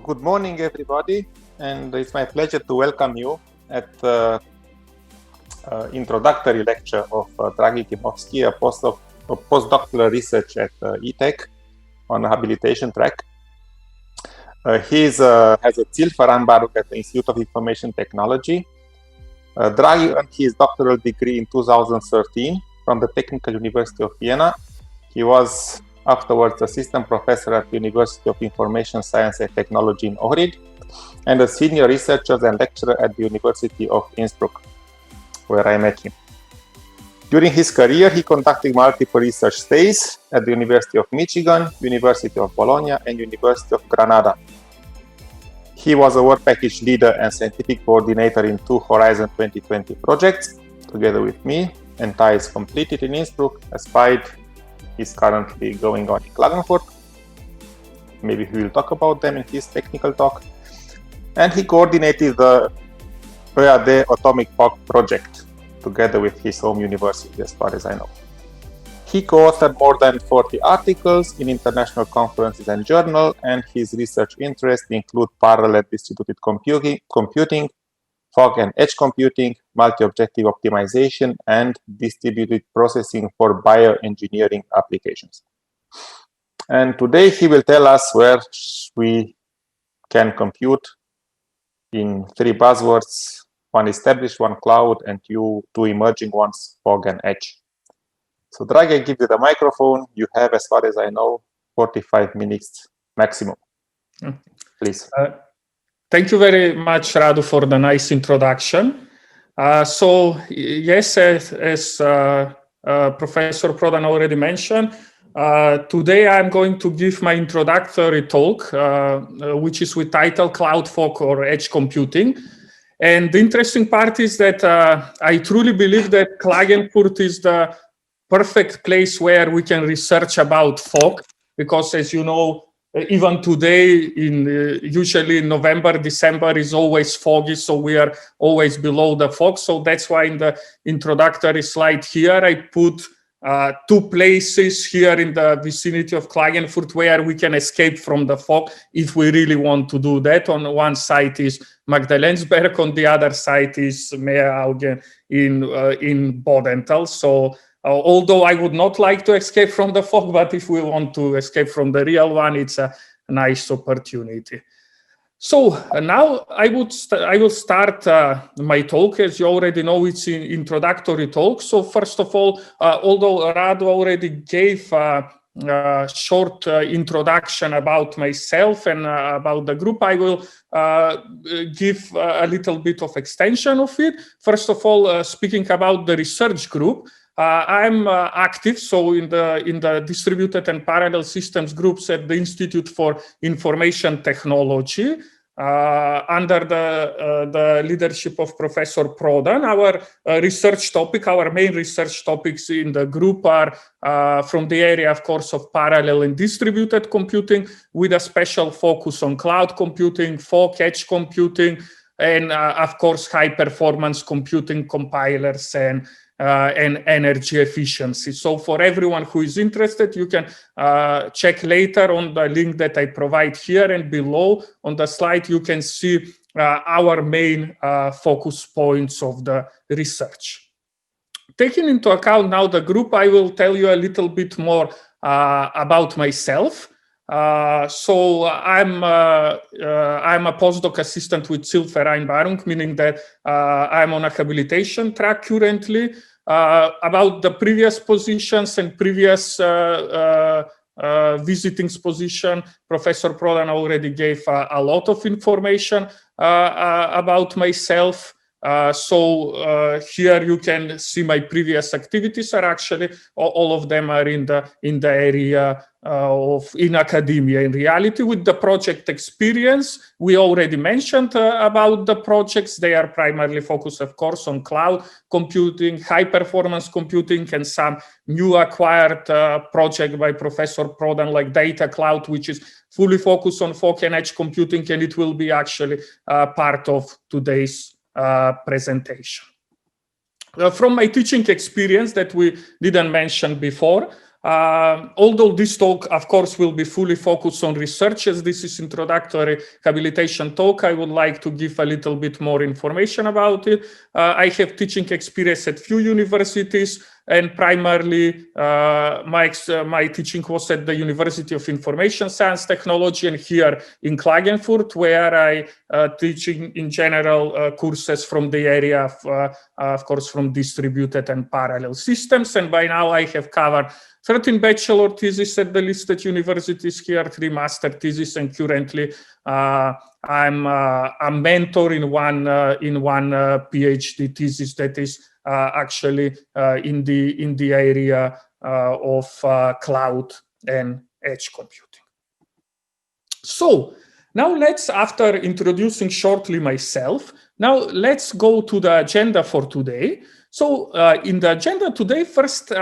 Good morning, everybody, and it's my pleasure to welcome you at the introductory lecture of Dragi Kimovski, a postdoctoral research at ITEC on the habilitation track. He has a Zilferanbaruk at the Institute of Information Technology. Dragi earned his doctoral degree in 2013 from the Technical University of Vienna. He was afterwards assistant professor at the University of Information Science and Technology in Ohrid, and a senior researcher and lecturer at the University of Innsbruck, where I met him. During his career, he conducted multiple research stays at the University of Michigan, University of Bologna, and University of Granada. He was a work package leader and scientific coordinator in 2 Horizon 2020 projects, together with me, and ties completed in Innsbruck. Aspired is currently going on in Klagenfurt. Maybe he will talk about them in his technical talk. And he coordinated the EAD Atomic Fog project together with his home university, as far as I know. He co-authored more than 40 articles in international conferences and journals, and his research interests include parallel distributed computing, fog and edge computing, multi-objective optimization, and distributed processing for bioengineering applications. And today he will tell us where we can compute in 3 buzzwords: 1 established, 1 cloud, and 2 emerging ones, fog and edge. So Dragi, I give you the microphone. You have, as far as I know, 45 minutes maximum. Please. Thank you very much, Radu, for the nice introduction. Yes, as Professor Prodan already mentioned, today I'm going to give my introductory talk, which is with title Cloud, Fog, or Edge Computing. And the interesting part is that I truly believe that Klagenfurt is the perfect place where we can research about fog, because as you know, even today, usually in November, December is always foggy, so we are always below the fog. So that's why in the introductory slide here, I put 2 places here in the vicinity of Klagenfurt where we can escape from the fog if we really want to do that. On one side is Magdalensberg, on the other side is Meeraugen in Bodental. So although I would not like to escape from the fog, but if we want to escape from the real one, it's a nice opportunity. So now I will start my talk. As you already know, it's an introductory talk. So first of all, although Radu already gave a short introduction about myself and about the group, I will give a little bit of extension of it. First of all, speaking about the research group, I'm active, so in the distributed and parallel systems groups at the Institute for Information Technology, under the leadership of Professor Prodan. Our research topic, our main research topics in the group are from the area, of course, of parallel and distributed computing, with a special focus on cloud computing, fog, edge computing, and of course, high performance computing, compilers, and energy efficiency. So for everyone who is interested, you can check later on the link that I provide here, and below on the slide you can see our main focus points of the research. Taking into account now the group, I will tell you a little bit more about myself. So I'm a postdoc assistant with Zilferanbaruk, meaning that I'm on a habilitation track currently. About the previous positions and previous visiting position, Professor Prodan already gave a lot of information about myself. So here you can see my previous activities are actually all of them are in the area in academia. In reality, with the project experience, we already mentioned about the projects. They are primarily focused, of course, on cloud computing, high performance computing, and some new acquired project by Professor Prodan like Data Cloud, which is fully focused on fog and edge computing, and it will be actually part of today's presentation. From my teaching experience that we didn't mention before, Although this talk, of course, will be fully focused on research, as this is introductory habilitation talk, I would like to give a little bit more information about it. I have teaching experience at few universities, and primarily my teaching was at the University of Information Science Technology and here in Klagenfurt, where I teaching in general courses from the area of course, from distributed and parallel systems. And by now I have covered 13 bachelor theses at the listed universities here, 3 master theses, and currently I'm a mentor in one PhD thesis that is actually in the area of cloud and edge computing. So now let's, after introducing shortly myself, now let's go to the agenda for today. So in the agenda today, first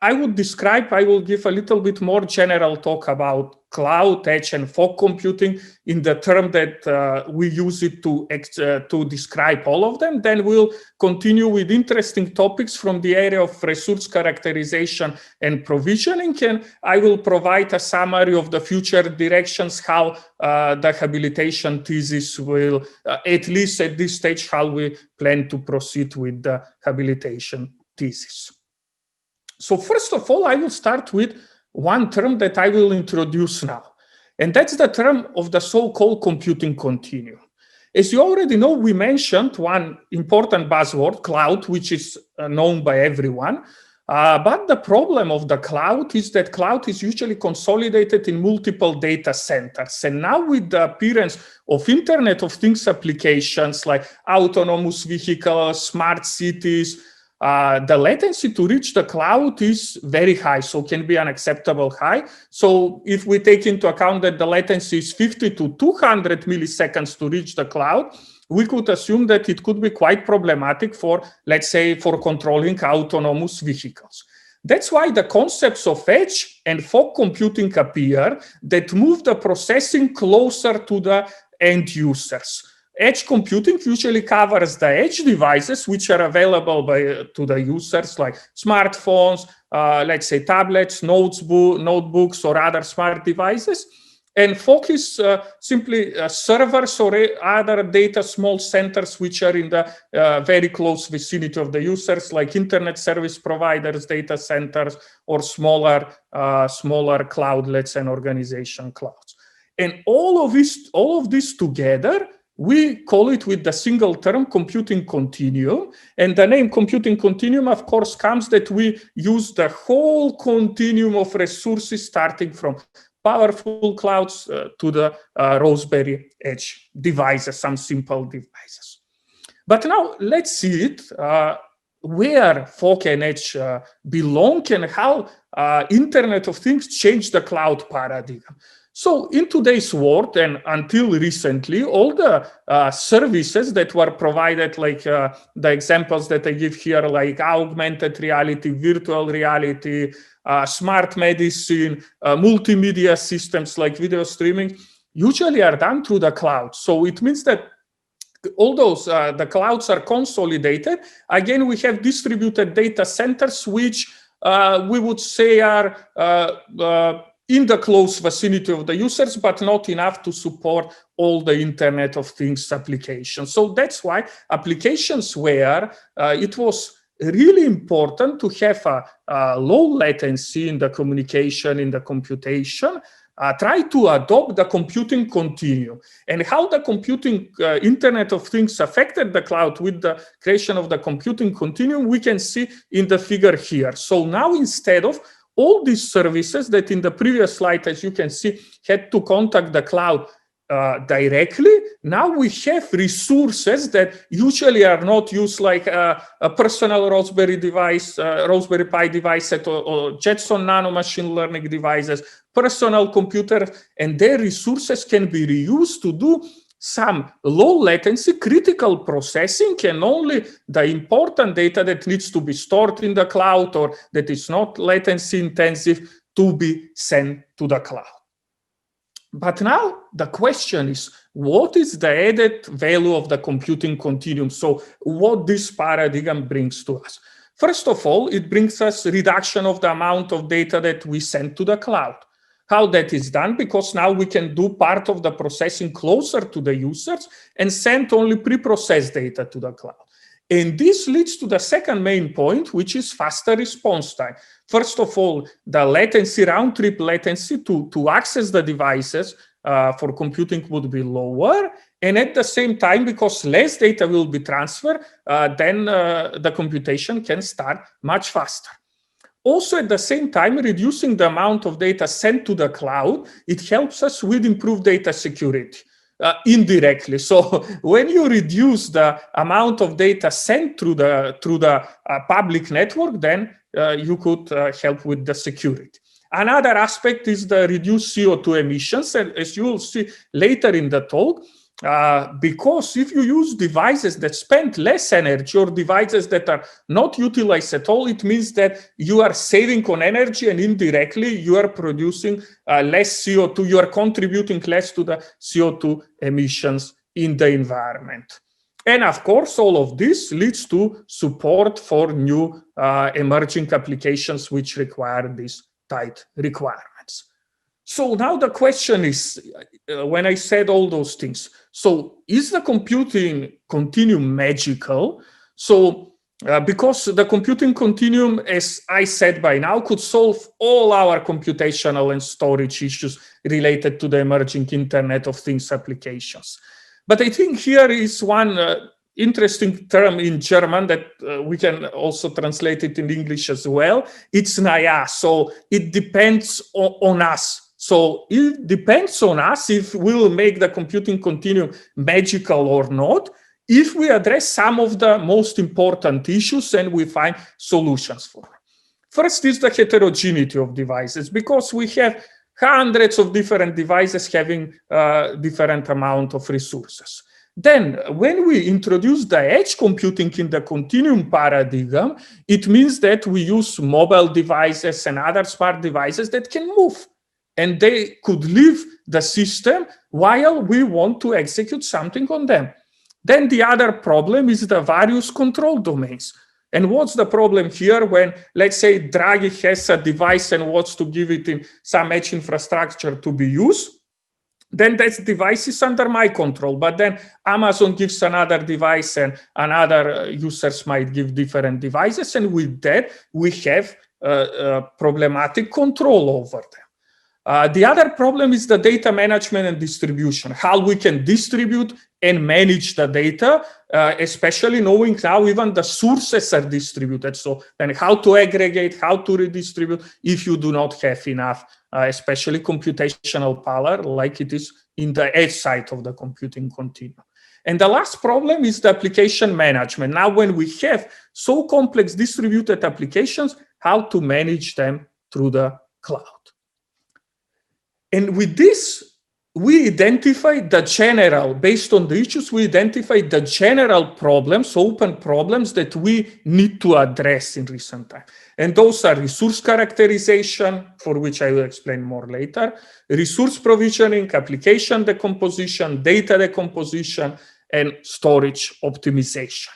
I will give a little bit more general talk about cloud, edge, and fog computing in the term that we use it to describe all of them. Then we'll continue with interesting topics from the area of resource characterization and provisioning, and I will provide a summary of the future directions, how the habilitation thesis will, at least at this stage, how we plan to proceed with the habilitation thesis. So first of all, I will start with one term that I will introduce now, and that's the term of the so-called computing continuum. As you already know, we mentioned one important buzzword, cloud, which is known by everyone. But the problem of the cloud is that cloud is usually consolidated in multiple data centers. And now with the appearance of Internet of Things applications like autonomous vehicles, smart cities, the latency to reach the cloud is very high, so can be unacceptable high. So if we take into account that the latency is 50 to 200 milliseconds to reach the cloud, we could assume that it could be quite problematic for, let's say, for controlling autonomous vehicles. That's why the concepts of edge and fog computing appear that move the processing closer to the end users. Edge computing usually covers the edge devices which are available to the users, like smartphones, let's say tablets, notebooks, or other smart devices. And fog is simply servers or other data small centers which are in the very close vicinity of the users, like internet service providers, data centers, or smaller cloudlets and organization clouds. And all of this together, we call it with the single term computing continuum. And the name computing continuum, of course, comes that we use the whole continuum of resources starting from powerful clouds to the Raspberry edge devices, some simple devices. But now let's see it, where fog and edge belong and how Internet of Things changed the cloud paradigm. So in today's world, and until recently, all the services that were provided, like the examples that I give here, like augmented reality, virtual reality, smart medicine, multimedia systems like video streaming, usually are done through the cloud. So it means that all those, the clouds are consolidated. Again, we have distributed data centers, which we would say are in the close vicinity of the users, but not enough to support all the Internet of Things applications. So that's why applications where it was really important to have a low latency in the communication, in the computation, try to adopt the computing continuum. And how the computing Internet of Things affected the cloud with the creation of the computing continuum, we can see in the figure here. So now, instead of all these services that in the previous slide, as you can see, had to contact the cloud directly, now we have resources that usually are not used, like a personal Raspberry device, Raspberry Pi device, or Jetson Nano machine learning devices, personal computers, and their resources can be reused to do some low latency critical processing, and only the important data that needs to be stored in the cloud or that is not latency intensive to be sent to the cloud. But now the question is, what is the added value of the computing continuum? So what this paradigm brings to us? First of all, it brings us reduction of the amount of data that we send to the cloud. How that is done? Because now we can do part of the processing closer to the users and send only pre-processed data to the cloud. And this leads to the second main point, which is faster response time. First of all, the latency, round-trip latency to access the devices for computing would be lower. And at the same time, because less data will be transferred, then the computation can start much faster. Also, at the same time, reducing the amount of data sent to the cloud, it helps us with improved data security. Indirectly. So when you reduce the amount of data sent through the public network, then you could help with the security. Another aspect is the reduced CO2 emissions, and as you will see later in the talk, because if you use devices that spend less energy or devices that are not utilized at all, it means that you are saving on energy and indirectly you are producing less CO2, you are contributing less to the CO2 emissions in the environment. And of course, all of this leads to support for new emerging applications which require these tight requirements. So now the question is, when I said all those things, so is the computing continuum magical? So because the computing continuum, as I said by now, could solve all our computational and storage issues related to the emerging Internet of Things applications. But I think here is one interesting term in German that we can also translate it in English as well. It's naja, so it depends on us. So it depends on us if we will make the computing continuum magical or not, if we address some of the most important issues and we find solutions for them. First is the heterogeneity of devices, because we have hundreds of different devices having different amount of resources. Then, when we introduce the edge computing in the continuum paradigm, it means that we use mobile devices and other smart devices that can move. And they could leave the system while we want to execute something on them. Then the other problem is the various control domains. And what's the problem here when, let's say, Dragi has a device and wants to give it in some edge infrastructure to be used? Then that device is under my control. But then Amazon gives another device and another users might give different devices. And with that, we have problematic control over them. The other problem is the data management and distribution, how we can distribute and manage the data, especially knowing how even the sources are distributed. So then how to aggregate, how to redistribute if you do not have enough, especially computational power like it is in the edge side of the computing continuum. And the last problem is the application management. Now, when we have so complex distributed applications, how to manage them through the cloud. And with this, we identify the general, based on the issues, we identify the general problems, open problems that we need to address in recent time. And those are resource characterization, for which I will explain more later, resource provisioning, application decomposition, data decomposition, and storage optimization.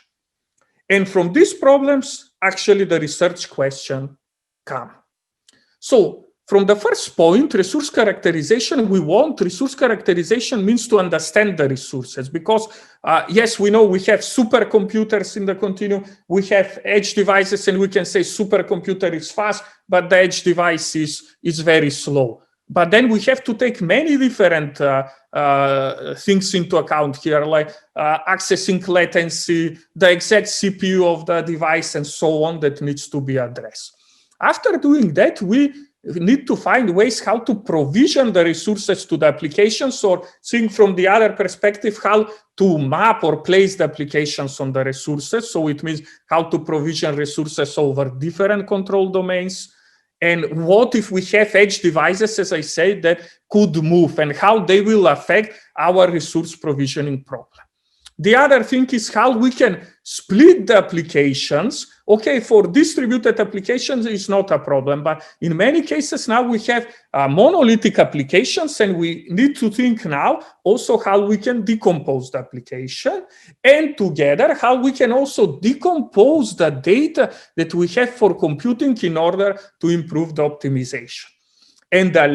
And from these problems, actually the research question comes. So, from the first point, resource characterization, resource characterization means to understand the resources because, yes, we know we have supercomputers in the continuum, we have edge devices, and we can say supercomputer is fast, but the edge device is very slow. But then we have to take many different things into account here, like accessing latency, the exact CPU of the device, and so on, that needs to be addressed. After doing that, we need to find ways how to provision the resources to the applications, or think from the other perspective, how to map or place the applications on the resources. So it means how to provision resources over different control domains. And what if we have edge devices, as I said, that could move, and how they will affect our resource provisioning problem. The other thing is how we can split the applications. Okay, for distributed applications, it's not a problem, but in many cases now we have monolithic applications, and we need to think now also how we can decompose the application, and together how we can also decompose the data that we have for computing in order to improve the optimization. And the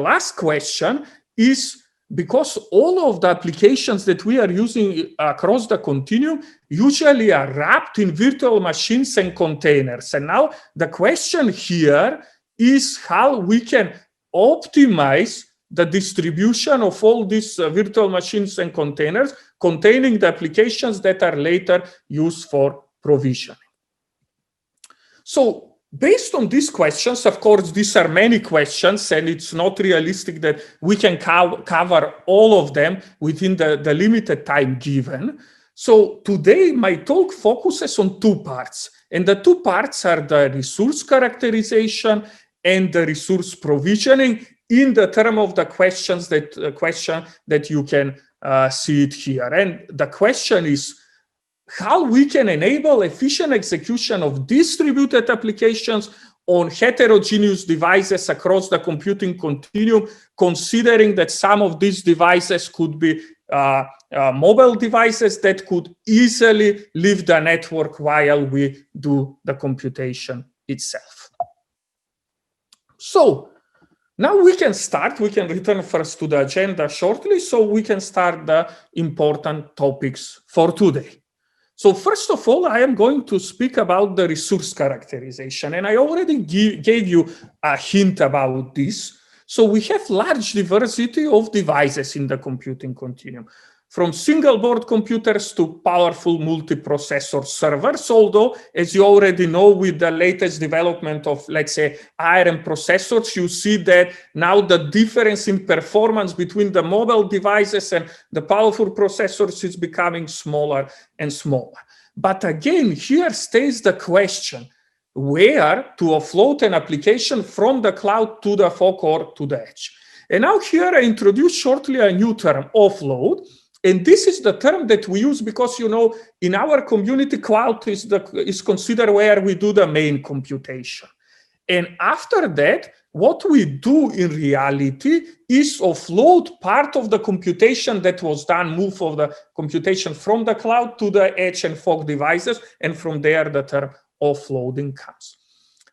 last question is, because all of the applications that we are using across the continuum usually are wrapped in virtual machines and containers. And now the question here is how we can optimize the distribution of all these virtual machines and containers containing the applications that are later used for provisioning. So based on these questions, of course, these are many questions, and it's not realistic that we can cover all of them within the limited time given. So today, my talk focuses on two parts. And the two parts are the resource characterization and the resource provisioning in the term of the question that you can see it here. And the question is, how we can enable efficient execution of distributed applications on heterogeneous devices across the computing continuum, considering that some of these devices could be mobile devices that could easily leave the network while we do the computation itself. So now we can start. We can return first to the agenda shortly, so we can start the important topics for today. So first of all, I am going to speak about the resource characterization, and I already gave you a hint about this. So we have large diversity of devices in the computing continuum, from single board computers to powerful multiprocessor servers, although, as you already know, with the latest development of, let's say, ARM processors, you see that now the difference in performance between the mobile devices and the powerful processors is becoming smaller and smaller. But again, here stays the question, where to offload an application from the cloud to the fog or to the edge. And now here I introduce shortly a new term, offload. And this is the term that we use because, you know, in our community, cloud is considered where we do the main computation. And after that, what we do in reality is offload part of the computation that was done, move of the computation from the cloud to the edge and fog devices. And from there, the term offloading comes.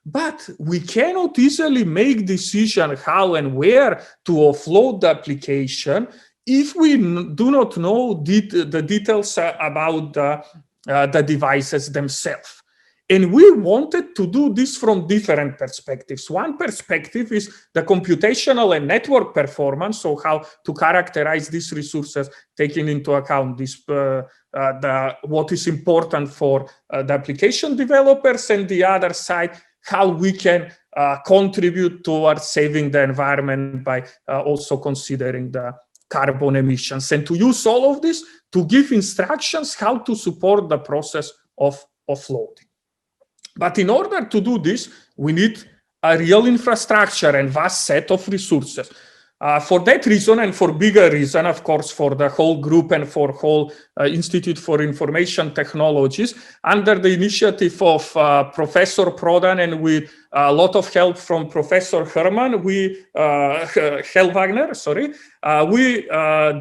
But we cannot easily make decision how and where to offload the application if we do not know the details about the devices themselves. And we wanted to do this from different perspectives. One perspective is the computational and network performance, so how to characterize these resources, taking into account this, what is important for the application developers, and the other side, how we can contribute towards saving the environment by also considering the carbon emissions, and to use all of this to give instructions how to support the process of offloading. But in order to do this, we need a real infrastructure and vast set of resources. For that reason, and for bigger reason, of course, for the whole group and for whole Institute for Information Technologies, under the initiative of Professor Prodan and with a lot of help from Professor Herman, Hellwagner, we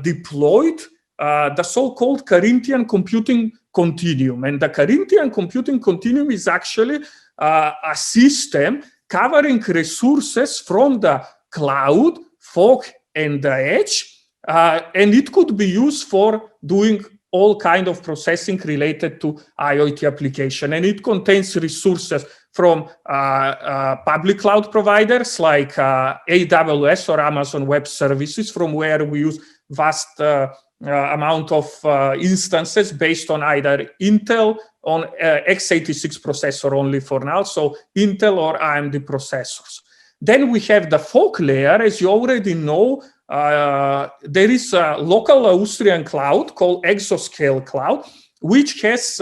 deployed the so-called Carinthian computing continuum. And the Carinthian computing continuum is actually a system covering resources from the cloud, fog, and the edge, and it could be used for doing all kind of processing related to IoT application. And it contains resources from public cloud providers like AWS or Amazon Web Services, from where we use vast amount of instances based on either Intel on x86 processor only for now, so Intel or AMD processors. Then we have the fog layer. As you already know, there is a local Austrian cloud called Exascale Cloud, which has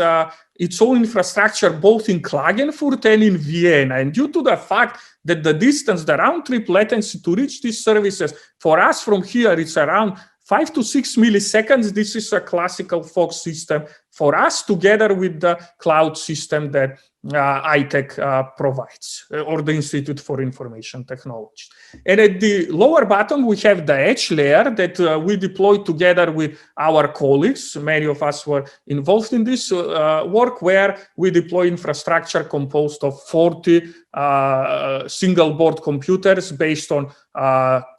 its own infrastructure both in Klagenfurt and in Vienna. And due to the fact that the distance, the round-trip latency to reach these services, for us from here, it's around 5 to 6 milliseconds. This is a classical fog system for us, together with the cloud system that ITEC provides, or the Institute for Information Technology. And at the lower bottom, we have the edge layer that we deploy together with our colleagues. Many of us were involved in this work, where we deploy infrastructure composed of 40 single board computers based on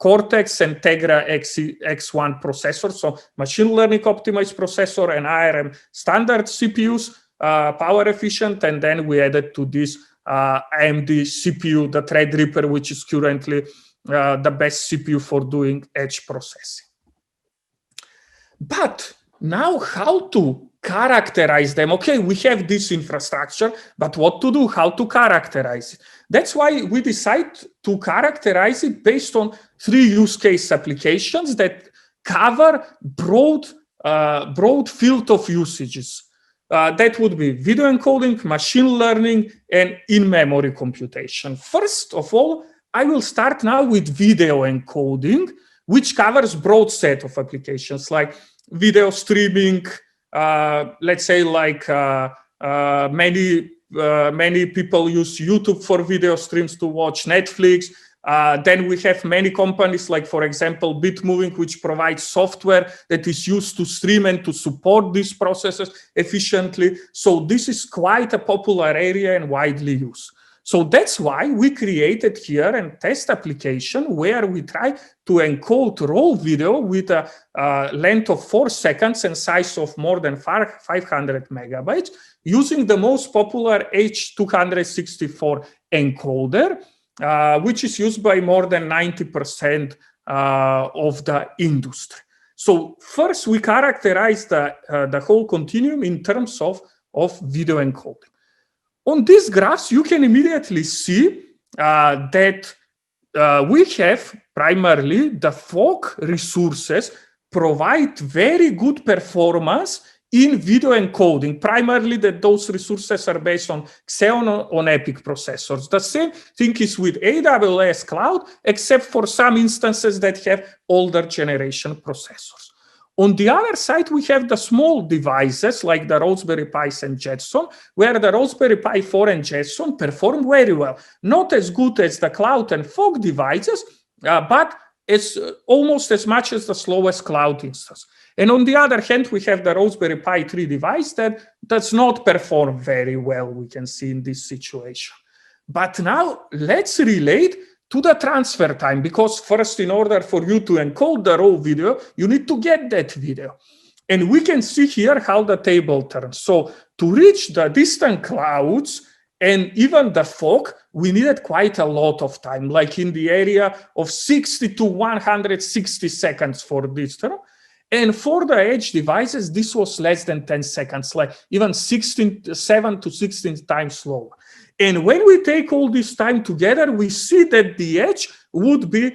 Cortex and Tegra X1 processors, so machine learning optimized processor, and ARM standard CPUs, power efficient, and then we added to this AMD CPU, the Threadripper, which is currently the best CPU for doing edge processing. But now, how to characterize them? Okay, we have this infrastructure, but what to do? How to characterize it? That's why we decide to characterize it based on 3 use case applications that cover broad field of usages. That would be video encoding, machine learning, and in-memory computation. First of all, I will start now with video encoding, which covers broad set of applications like video streaming. Let's say like many people use YouTube for video streams to watch Netflix. Then we have many companies like, for example, Bitmoving, which provides software that is used to stream and to support these processes efficiently. So this is quite a popular area and widely used. So that's why we created here a test application where we try to encode raw video with a length of 4 seconds and size of more than 500 megabytes using the most popular H264 encoder, which is used by more than 90% of the industry. So first, we characterize the whole continuum in terms of video encoding. On these graphs, you can immediately see that we have primarily the fog resources provide very good performance in video encoding, primarily that those resources are based on Xeon on EPIC processors. The same thing is with AWS Cloud, except for some instances that have older generation processors. On the other side, we have the small devices like the Raspberry Pis and Jetson, where the Raspberry Pi 4 and Jetson perform very well. Not as good as the cloud and fog devices, but it's almost as much as the slowest cloud instance. And on the other hand, we have the Raspberry Pi 3 device that does not perform very well, we can see in this situation. But now let's relate to the transfer time, because first, in order for you to encode the raw video, you need to get that video. And we can see here how the table turns. So to reach the distant clouds and even the fog, we needed quite a lot of time, like in the area of 60 to 160 seconds for this term. And for the edge devices, this was less than 10 seconds, like even 7 to 16 times slower. And when we take all this time together, we see that the edge would be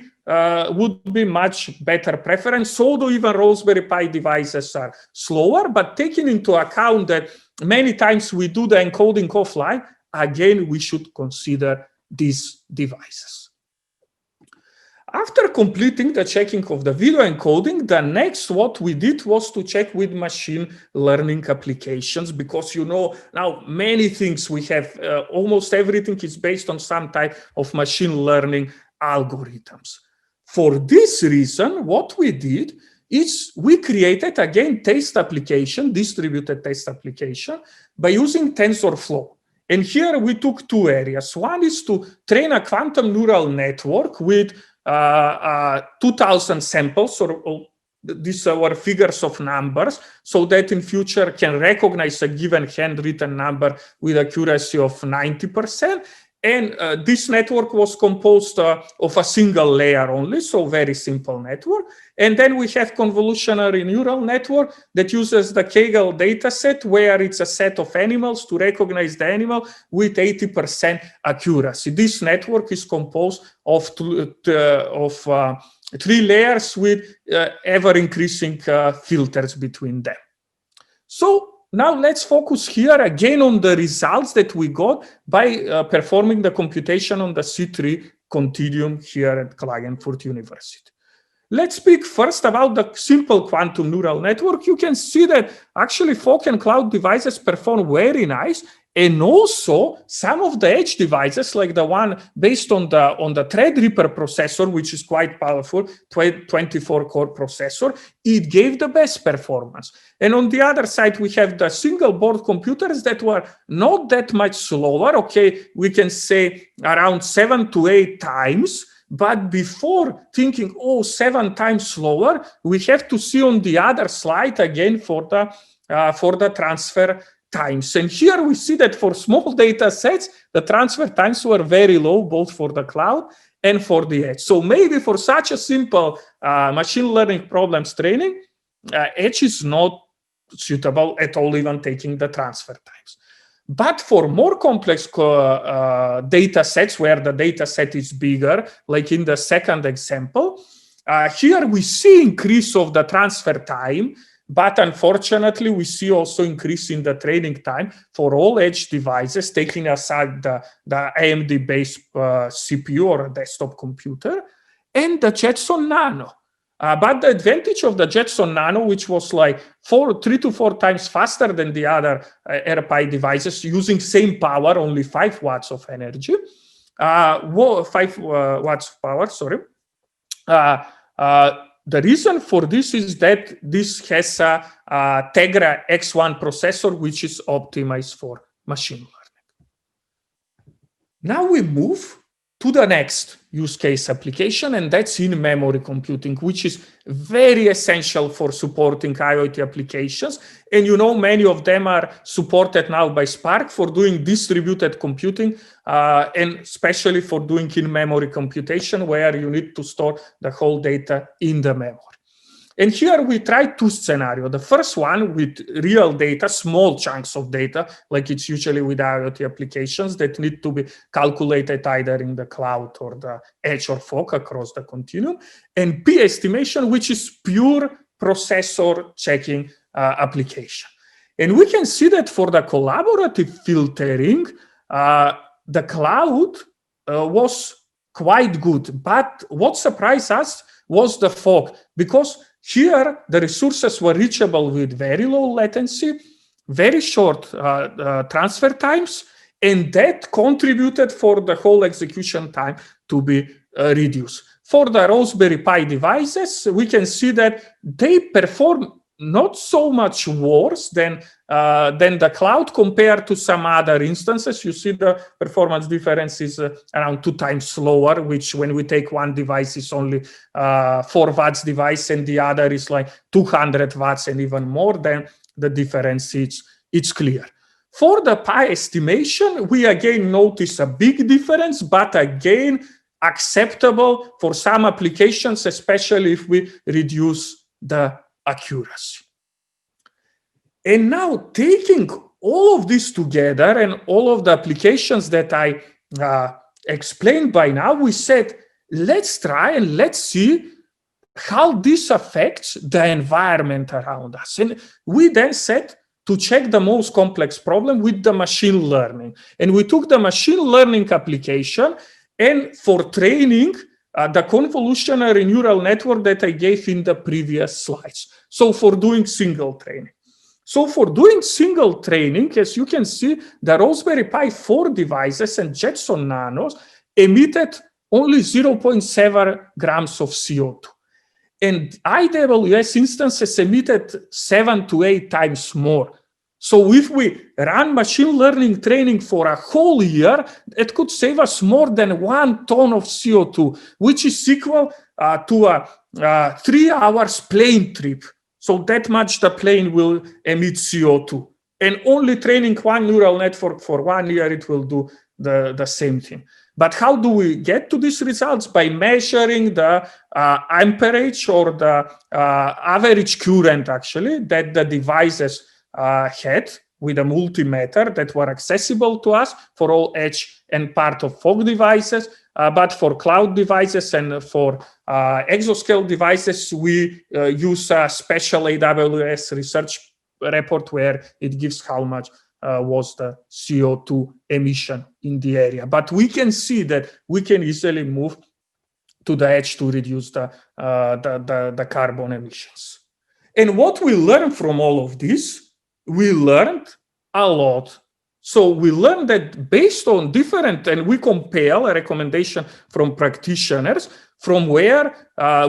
much better preference, although even Raspberry Pi devices are slower. But taking into account that many times we do the encoding offline, again, we should consider these devices. After completing the checking of the video encoding, the next what we did was to check with machine learning applications, because now many things we have, almost everything is based on some type of machine learning algorithms. For this reason, what we did is we created again distributed test application by using TensorFlow. And here we took 2 areas. One is to train a quantum neural network with 2,000 samples, or these are figures of numbers, so that in future can recognize a given handwritten number with accuracy of 90%. And this network was composed of a single layer only, so very simple network. And then we have convolutional neural network that uses the Kaggle dataset, where it's a set of animals to recognize the animal with 80% accuracy. This network is composed of 3 layers with ever-increasing filters between them. So now let's focus here again on the results that we got by performing the computation on the C3 continuum here at Klagenfurt University. let's speak first about the simple quantum neural network. You can see that actually fog and cloud devices perform very nice. And also some of the edge devices, like the one based on the Threadripper processor, which is quite powerful, 24-core processor, it gave the best performance. And on the other side, we have the single board computers that were not that much slower. Okay, we can say around 7 to 8 times. But before thinking, oh, 7 times slower, we have to see on the other slide again for the transfer times. And here we see that for small data sets, the transfer times were very low, both for the cloud and for the edge. So maybe for such a simple machine learning problems training, edge is not suitable at all, even taking the transfer times. But for more complex data sets, where the data set is bigger, like in the second example, here we see increase of the transfer time, but unfortunately, we see also increase in the training time for all edge devices, taking aside the AMD-based CPU or a desktop computer, and the Jetson Nano. But the advantage of the Jetson Nano, which was like 3 to 4 times faster than the other AirPi devices, using same power, only 5 watts of energy, 5 watts of power, sorry. The reason for this is that this has a Tegra X1 processor, which is optimized for machine learning. Now we move to the next use case application, and that's in-memory computing, which is very essential for supporting IoT applications. And you know, many of them are supported now by Spark for doing distributed computing, and especially for doing in-memory computation, where you need to store the whole data in the memory. And here we try 2 scenarios. The first one with real data, small chunks of data, like it's usually with IoT applications that need to be calculated either in the cloud or the edge or fog across the continuum. And P estimation, which is pure processor checking application. And we can see that for the collaborative filtering, the cloud was quite good. But what surprised us was the fog, because here, the resources were reachable with very low latency, very short transfer times, and that contributed for the whole execution time to be reduced. For the Raspberry Pi devices, we can see that they perform not so much worse than the cloud compared to some other instances. You see the performance difference is around 2 times slower, which when we take one device is only 4 watts device and the other is like 200 watts and even more, then the difference it's clear. For the Pi estimation, we again notice a big difference, but again acceptable for some applications, especially if we reduce the accuracy. And now, taking all of this together and all of the applications that I explained by now, we said, let's try and let's see how this affects the environment around us. And we then said to check the most complex problem with the machine learning. And we took the machine learning application, and for training, the convolutional neural network that I gave in the previous slides. So for doing single training. So for doing single training, as you can see, the Raspberry Pi 4 devices and Jetson Nanos emitted only 0.7 grams of CO2. And IWS instances emitted 7 to 8 times more. So if we run machine learning training for a whole year, it could save us more than 1 ton of CO2, which is equal to a 3 hours plane trip. So that much the plane will emit CO2. And only training one neural network for 1 year, it will do the same thing. But how do we get to these results? By measuring the amperage or the average current, actually, that the devices had with a multimeter that were accessible to us for all edge and part of fog devices. But for cloud devices and for exascale devices, we use a special AWS research report where it gives how much was the CO2 emission in the area. But we can see that we can easily move to the edge to reduce the carbon emissions. And what we learned from all of this, we learned a lot. So we learned that based on different, and we compare a recommendation from practitioners from where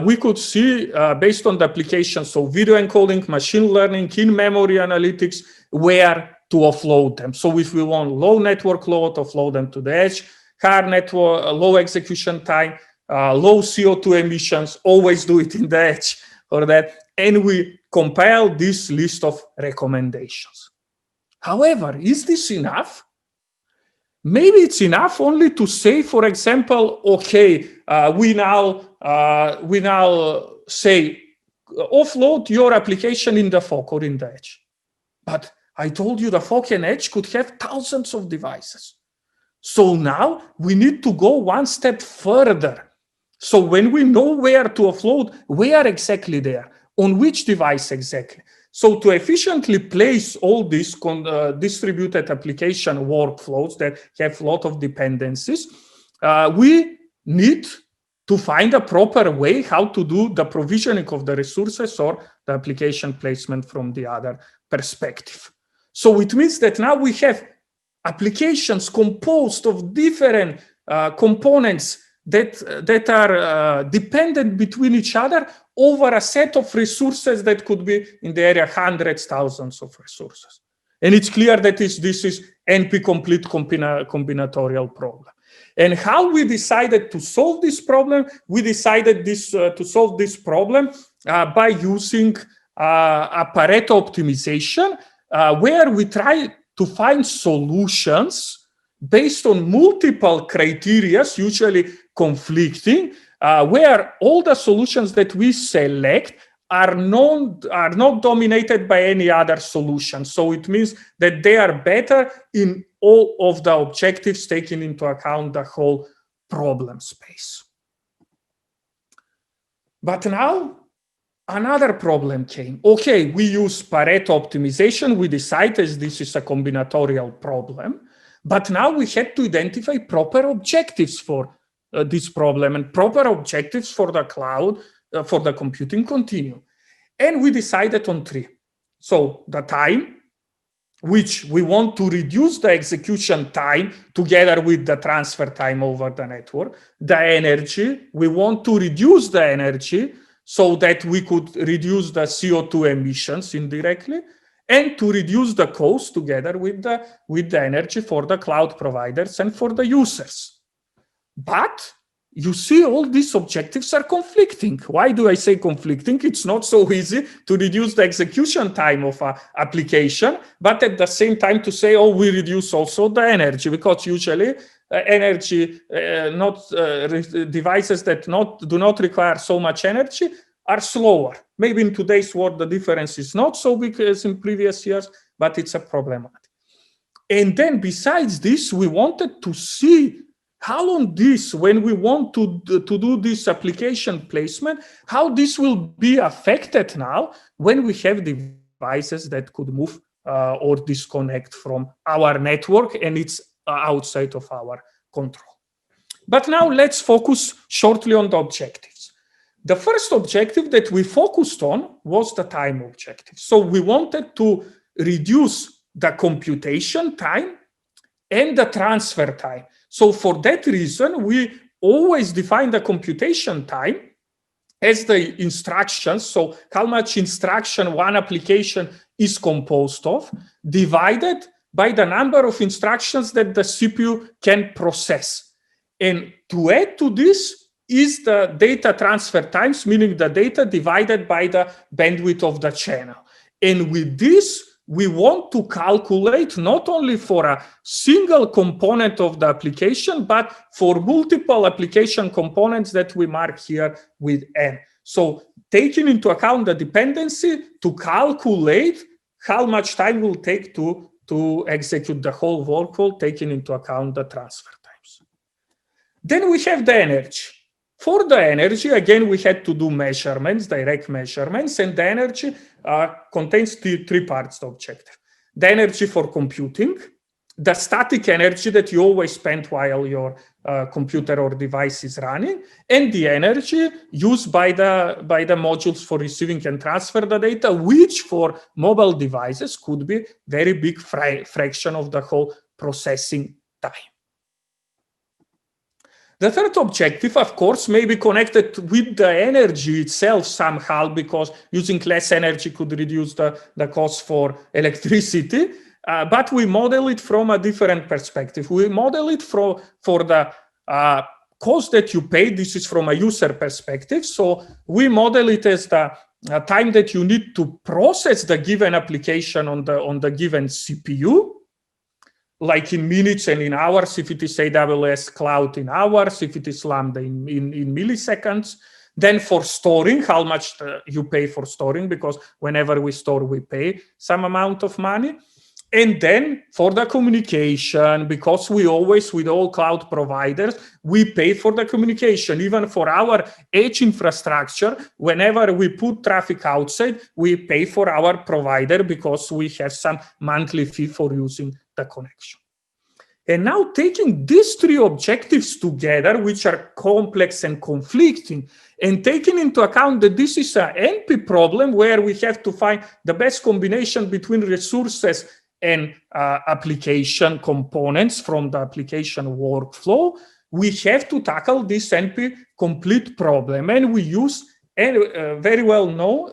we could see based on the applications, so video encoding, machine learning, in-memory analytics, where to offload them. So if we want low network load, offload them to the edge, high network, low execution time, low CO2 emissions, always do it in the edge or that. And we compile this list of recommendations. However, is this enough? Maybe it's enough only to say, for example, okay, we now say offload your application in the fog or in the edge. But I told you the fog and edge could have thousands of devices. So now we need to go one step further. So when we know where to offload, where exactly there, on which device exactly. So to efficiently place all these distributed application workflows that have a lot of dependencies, we need to find a proper way how to do the provisioning of the resources or the application placement from the other perspective. So it means that now we have applications composed of different components that are dependent between each other over a set of resources that could be in the area hundreds, thousands of resources. And it's clear that this is NP-complete combinatorial problem. And how we decided to solve this problem? We decided to solve this problem by using a Pareto optimization, where we try to find solutions based on multiple criteria, usually conflicting, where all the solutions that we select are not dominated by any other solution. So it means that they are better in all of the objectives, taking into account the whole problem space. But now another problem came. Okay, we use Pareto optimization. We decided this is a combinatorial problem. But now we had to identify proper objectives for this problem and proper objectives for the cloud, for the computing continuum. And we decided on three. So the time, which we want to reduce the execution time together with the transfer time over the network. The energy, we want to reduce the energy so that we could reduce the CO2 emissions indirectly, and to reduce the cost together with the energy for the cloud providers and for the users. But you see, all these objectives are conflicting. Why do I say conflicting? It's not so easy to reduce the execution time of an application, but at the same time to say, oh, we reduce also the energy, because usually energy, devices that do not require so much energy are slower. Maybe in today's world, the difference is not so big as in previous years, but it's a problematic. And then besides this, we wanted to see how on this, when we want to do this application placement, how this will be affected now when we have devices that could move or disconnect from our network and it's outside of our control. But now let's focus shortly on the objectives. The first objective that we focused on was the time objective. So we wanted to reduce the computation time and the transfer time. So for that reason, we always define the computation time as the instructions, so how much instruction one application is composed of, divided by the number of instructions that the CPU can process. And to add to this is the data transfer times, meaning the data divided by the bandwidth of the channel. And with this, we want to calculate not only for a single component of the application, but for multiple application components that we mark here with N. So taking into account the dependency to calculate how much time will take to execute the whole workflow, taking into account the transfer times. Then we have the energy. For the energy, again, we had to do measurements, direct measurements, and the energy contains three parts, the objective. The energy for computing, the static energy that you always spend while your computer or device is running, and the energy used by the modules for receiving and transfer the data, which for mobile devices could be very big fraction of the whole processing time. The third objective, of course, may be connected with the energy itself somehow, because using less energy could reduce the cost for electricity. But we model it from a different perspective. We model it for the cost that you pay. This is from a user perspective. So we model it as the time that you need to process the given application on the given CPU, like in minutes and in hours, if it is AWS cloud in hours, if it is Lambda in milliseconds. Then for storing, how much you pay for storing, because whenever we store, we pay some amount of money. And then for the communication, because we always, with all cloud providers, we pay for the communication. Even for our edge infrastructure, whenever we put traffic outside, we pay for our provider because we have some monthly fee for using the connection. And now taking these three objectives together, which are complex and conflicting, and taking into account that this is an NP problem where we have to find the best combination between resources and application components from the application workflow, we have to tackle this NP complete problem. And we use very well known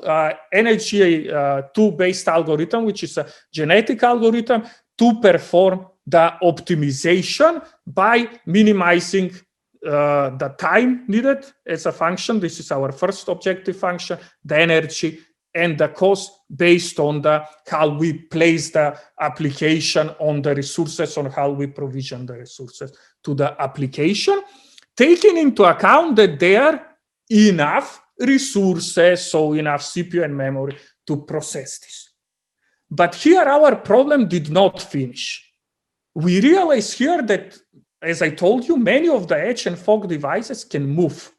NHGA2 based algorithm, which is a genetic algorithm, to perform the optimization by minimizing the time needed as a function. This is our first objective function, the energy, and the cost based on how we place the application on the resources, on how we provision the resources to the application, taking into account that there are enough resources, so enough CPU and memory to process this. But here our problem did not finish. We realize here that, as I told you, many of the edge and fog devices can move.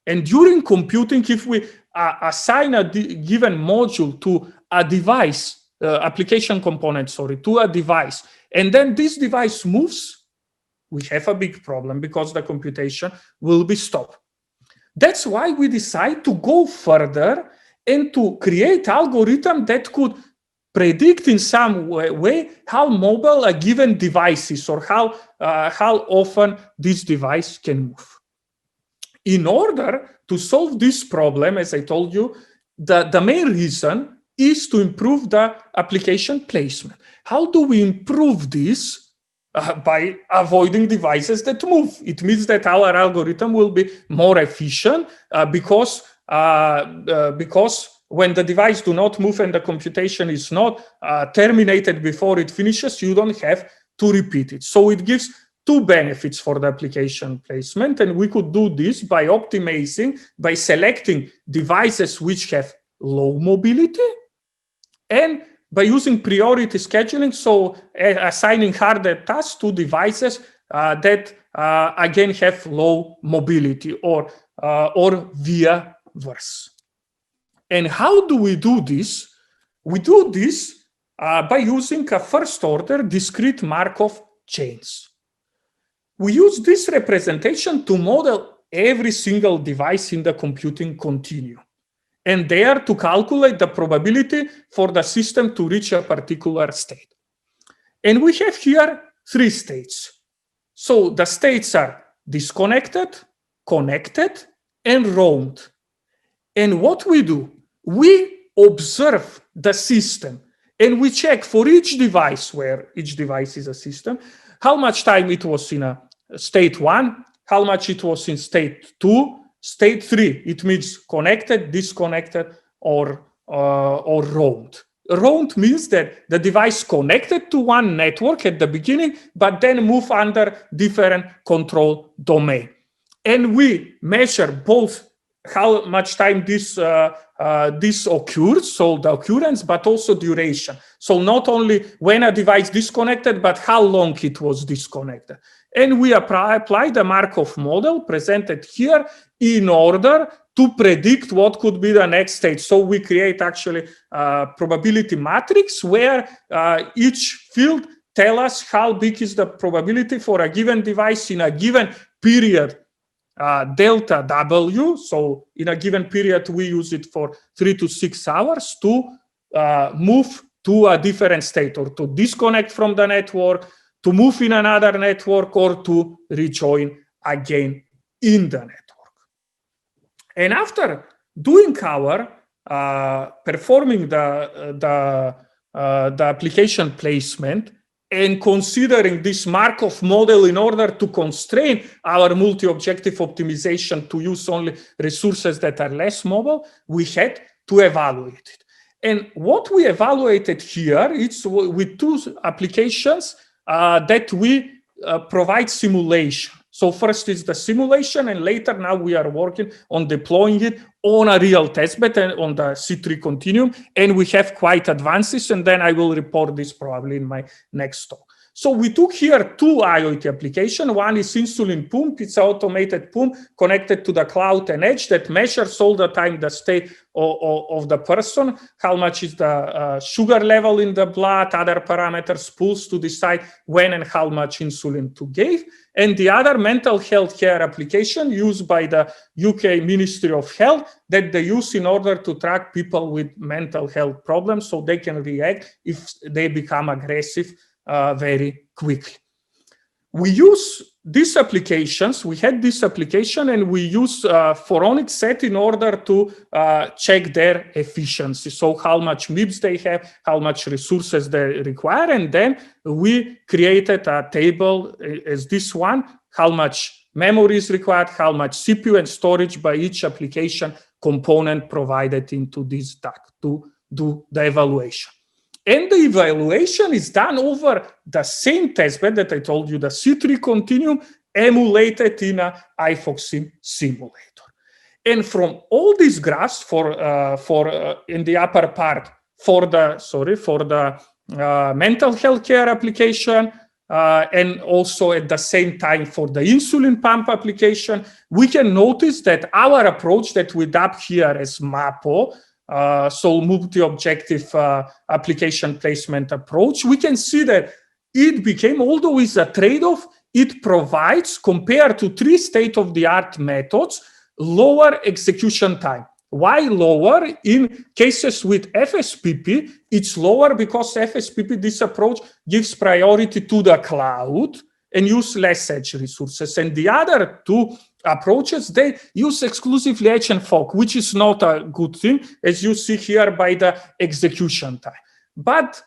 And during computing, if we assign a given module to a device, application component, to a device, and then this device moves, we have a big problem because the computation will be stopped. That's why we decide to go further and to create algorithm that could predict in some way how mobile a given device is, or how often this device can move. In order to solve this problem, as I told you, the main reason is to improve the application placement. How do we improve this? By avoiding devices that move. It means that our algorithm will be more efficient because when the device do not move and the computation is not terminated before it finishes, you don't have to repeat it. So it gives two benefits for the application placement, and we could do this by optimizing, by selecting devices which have low mobility, and by using priority scheduling, so assigning harder tasks to devices that again have low mobility, or via versa. And how do we do this? We do this by using a first-order discrete Markov chains. We use this representation to model every single device in the computing continuum, and there to calculate the probability for the system to reach a particular state. And we have here three states. So the states are disconnected, connected, and roamed. And what we do, we observe the system and we check for each device, where each device is a system, how much time it was in a state 1, how much it was in state 2, state 3, it means connected, disconnected, or roamed. Roamed means that the device connected to one network at the beginning, but then move under different control domain. And we measure both how much time this occurs, so the occurrence, but also duration. So not only when a device disconnected, but how long it was disconnected. And we apply the Markov model presented here in order to predict what could be the next stage. So we create actually a probability matrix where each field tell us how big is the probability for a given device in a given period, delta W. So in a given period, we use it for 3 to 6 hours to move to a different state, or to disconnect from the network, to move in another network, or to rejoin again in the network. And after doing our performing the application placement and considering this Markov model in order to constrain our multi-objective optimization to use only resources that are less mobile, we had to evaluate it. And what we evaluated here is with 2 applications that we provide simulation. So first is the simulation, and later now we are working on deploying it on a real testbed and on the C3 Continuum, and we have quite advances, and then I will report this probably in my next talk. So we took here 2 IoT applications. One is insulin pump. It's an automated pump connected to the cloud and edge that measures all the time the state of the person, how much is the sugar level in the blood, other parameters, pulse, to decide when and how much insulin to give. And the other mental health care application used by the UK Ministry of Health that they use in order to track people with mental health problems so they can react if they become aggressive very quickly. We use these applications, we had this application, and we use phoronic set in order to check their efficiency. So how much MIPS they have, how much resources they require, and then we created a table as this one, how much memory is required, how much CPU and storage by each application component provided into this DAC to do the evaluation. And the evaluation is done over the same testbed that I told you, the C3 Continuum, emulated in an iFoxSim simulator. And from all these graphs in the upper part for the mental health care application, and also at the same time for the insulin pump application, we can notice that our approach that we dub here as MAPO, so multi-objective application placement approach, we can see that it became, although it's a trade-off, it provides, compared to 3 state-of-the-art methods, lower execution time. Why lower? In cases with FSPP, it's lower because FSPP, this approach, gives priority to the cloud and use less edge resources. And the other 2 approaches, they use exclusively edge and fog, which is not a good thing, as you see here by the execution time. But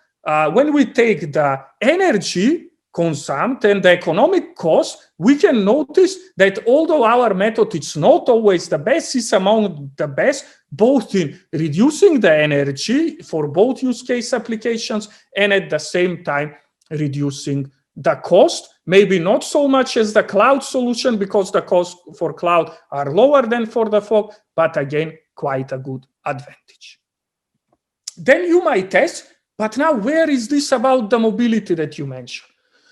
when we take the energy consumed and the economic cost, we can notice that although our method is not always the best, it's among the best, both in reducing the energy for both use case applications and at the same time reducing the cost. Maybe not so much as the cloud solution, because the cost for cloud are lower than for the fog, but again, quite a good advantage. Then you might ask, but now where is this about the mobility that you mentioned?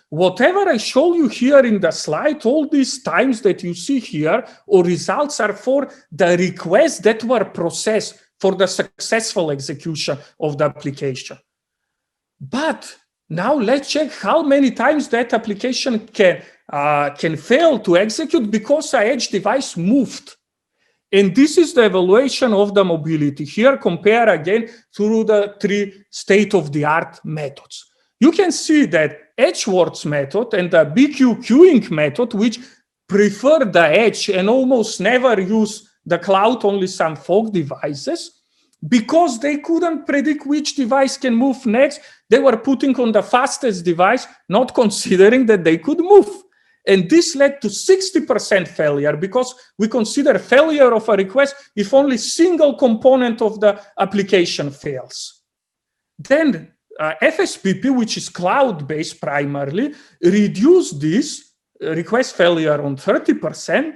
Whatever I show you here in the slide, all these times that you see here, or results, are for the requests that were processed for the successful execution of the application. But now let's check how many times that application can fail to execute because an edge device moved. And this is the evaluation of the mobility. Here, compare again through the 3 state-of-the-art methods. You can see that Edgeworth's method and the BQ queuing method, which prefer the edge and almost never use the cloud, only some fog devices, because they couldn't predict which device can move next, they were putting on the fastest device, not considering that they could move. And this led to 60% failure, because we consider failure of a request if only single component of the application fails. Then FSPP, which is cloud-based primarily, reduced this request failure on 30%,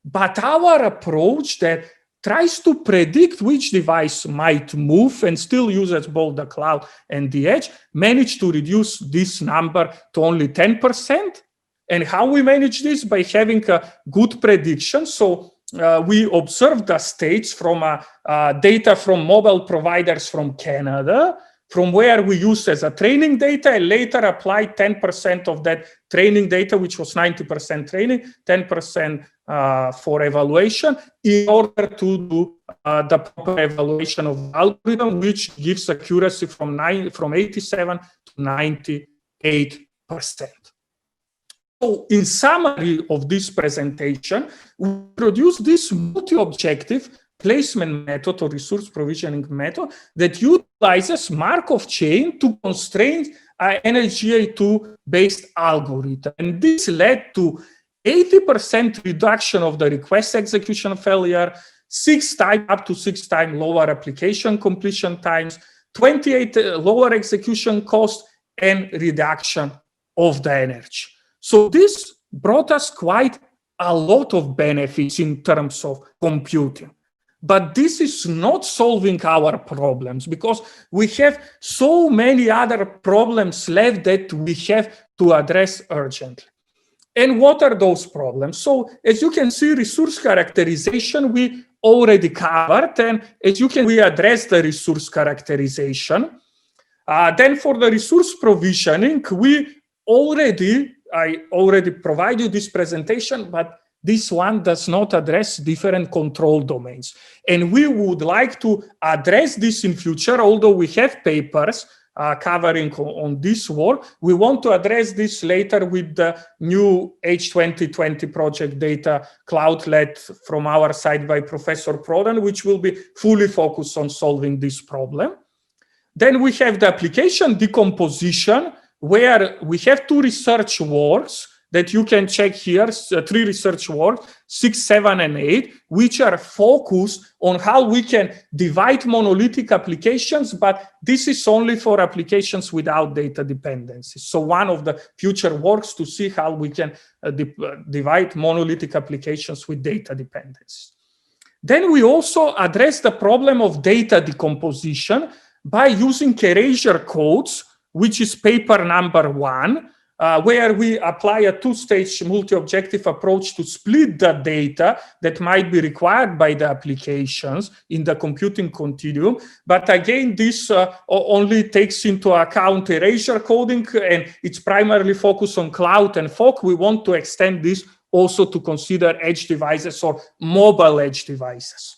but our approach that tries to predict which device might move and still uses both the cloud and the edge, managed to reduce this number to only 10%. And how we manage this? By having a good prediction. So we observed the states from data from mobile providers from Canada, from where we use as a training data, and later apply 10% of that training data, which was 90% training, 10% for evaluation, in order to do the proper evaluation of the algorithm, which gives accuracy from 87 to 98%. So in summary of this presentation, we produce this multi-objective placement method or resource provisioning method that utilizes Markov chain to constrain NSGA2 based algorithm. And this led to 80% reduction of the request execution failure, up to 6 times lower application completion times, 28 lower execution cost, and reduction of the energy. So this brought us quite a lot of benefits in terms of computing. But this is not solving our problems, because we have so many other problems left that we have to address urgently. And what are those problems? So as you can see, resource characterization we already covered, and as you can, we address the resource characterization. Then for the resource provisioning, I already provided you this presentation, but this one does not address different control domains. And we would like to address this in future, although we have papers covering on this work. We want to address this later with the new H2020 project data cloudlet from our side by Professor Prodan, which will be fully focused on solving this problem. Then we have the application decomposition, where we have 2 research works that you can check here, 3 research works, 6, 7, and 8, which are focused on how we can divide monolithic applications, but this is only for applications without data dependencies. So one of the future works to see how we can divide monolithic applications with data dependencies. Then we also address the problem of data decomposition by using erasure codes, which is paper number 1, where we apply a 2-stage multi-objective approach to split the data that might be required by the applications in the computing continuum. But again, this only takes into account erasure coding, and it's primarily focused on cloud and fog. We want to extend this also to consider edge devices or mobile edge devices.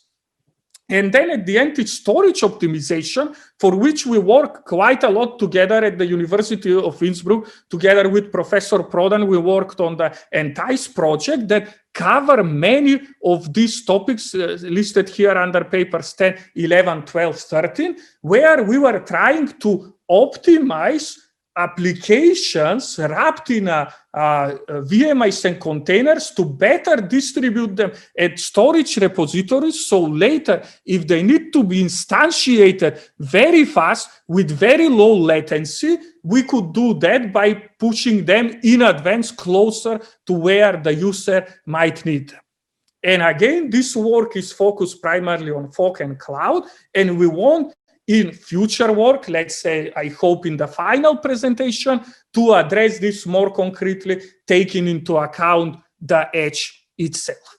And then at the end, it's storage optimization, for which we work quite a lot together at the University of Innsbruck. Together with Professor Prodan, we worked on the Entice project that cover many of these topics listed here under papers 10, 11, 12, 13, where we were trying to optimize applications wrapped in VMIs and containers to better distribute them at storage repositories. So later, if they need to be instantiated very fast with very low latency, we could do that by pushing them in advance closer to where the user might need them. And again, this work is focused primarily on fog and cloud, and we want in future work, let's say, I hope in the final presentation, to address this more concretely, taking into account the edge itself.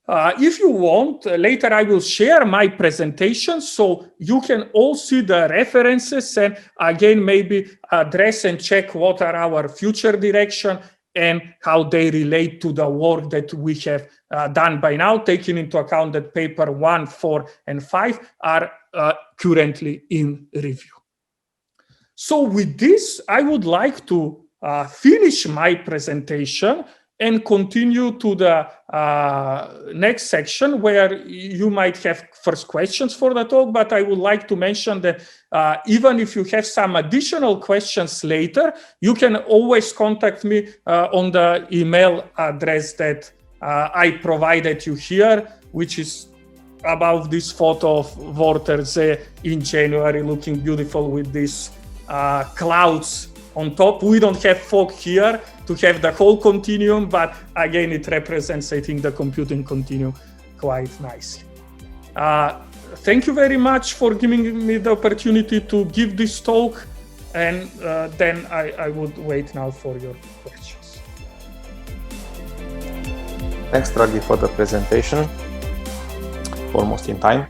If you want, later I will share my presentation so you can all see the references and again, maybe address and check what are our future direction and how they relate to the work that we have done by now, taking into account that paper 1, 4, and 5 are currently in review. So with this, I would like to finish my presentation and continue to the next section where you might have first questions for the talk, but I would like to mention that even if you have some additional questions later, you can always contact me on the email address that I provided you here, which is above this photo of Wörthersee in January, looking beautiful with these clouds on top. We don't have fog here to have the whole continuum, but again, it represents, I think, the computing continuum quite nicely. Thank you very much for giving me the opportunity to give this talk, and then I would wait now for your questions. Thanks, Dragi, for the presentation. Almost in time.